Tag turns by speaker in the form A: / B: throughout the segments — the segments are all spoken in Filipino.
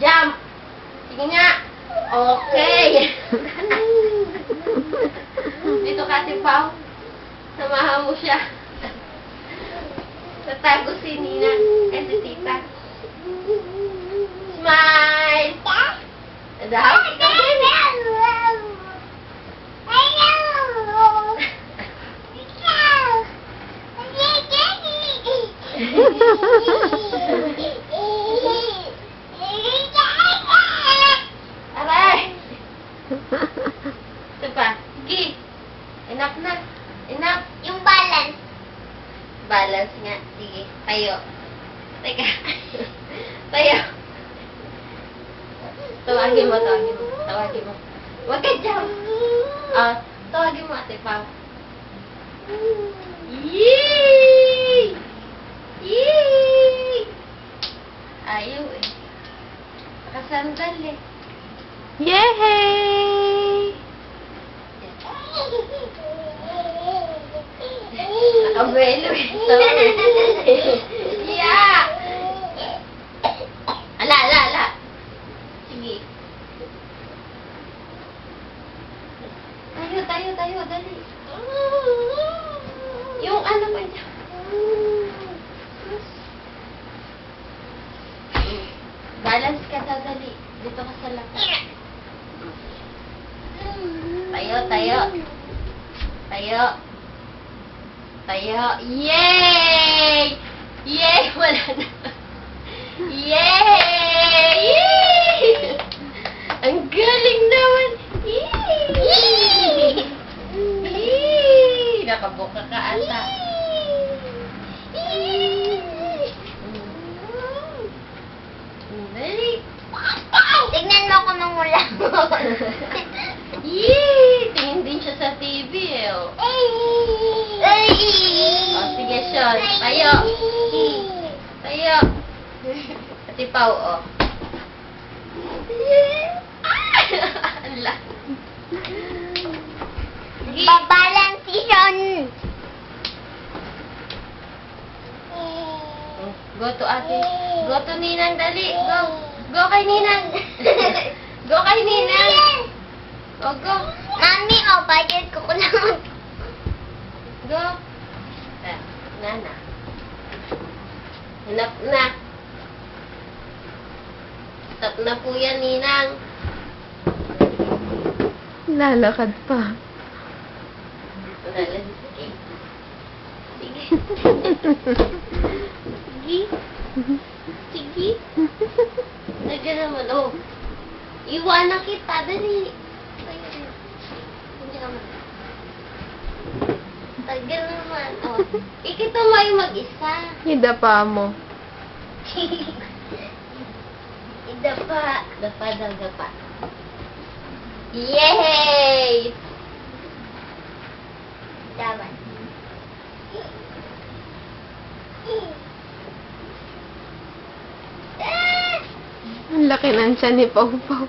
A: Jump! Sige nga! Okay! Dito ka, Tipaw. Samahan mo siya. Tatago si Nina. Eh, si Tita. Smile! Daw? Ikaw din. Aray! Ito pa. Sige. Enough na. Enough.
B: Yung balance.
A: Balance nga. Sige. Tayo. Teka. Tayo. Tawagin mo, tawagin mo. Tawagin mo. Huwag ka dyan. Tawagin mo, Ate Pao. Yee! Yee! Ayaw eh. Nakasandal eh.
C: Yay!
A: Nakabuelo eh. Yeah! Ala. Sige. Tayo, dali. Yung ano ba niya? Balance ka, dali. Dito ka sa lakas. Tayo. Yay! Yay! Wala na. Yay! Yay! Ang galing naman. Yay! Yay! Nakabuka ka ata. Dali.
B: Tignan mo ako mangula mo.
A: Yay! Tingin din siya sa TV eh. Oh. Sige, Sean. Tayo. Ate Pao, oh. Ala. Sige.
B: Babalansiyon.
A: Go to ate. Go to Ninang, dali. Go. Go kay Ninang. Go kay Ninang. Go.
B: Mami, budget ko lang.
A: Go. Nana. Hanap na. Stop na po yan, Ninang.
C: Lalakad pa.
A: Sige. Sige. Sige. Nagyan naman, oh. Iwanan kita, dali. Hindi naman. Nagyan naman, oh. Ikita mo yung mag-isa.
C: Idapa mo.
A: Dapa. Dapa. Yay!
B: Dapat.
C: Ang laki ng tiyan ni Pau Pau.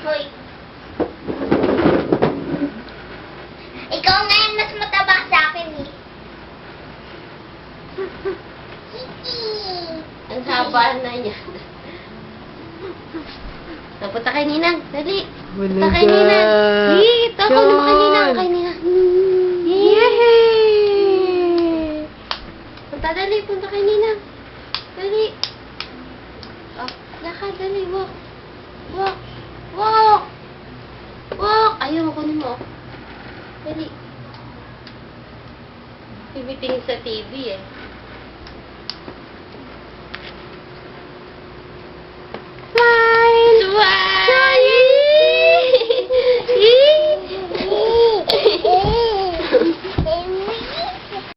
B: Hoy. Ikaw nga yung mas mataba sa akin eh.
A: Ang haba na niya. Napunta kay Ninang. Dali. Punta kay Ninang. Dito ako naman kay Ninang. Kay Ninang.
C: Yay!
A: Punta dali. Punta kay Ninang. Dali. Oh, lakad. Dali. Walk. Ayaw, kunin mo. Dali. Bibiting sa TV eh.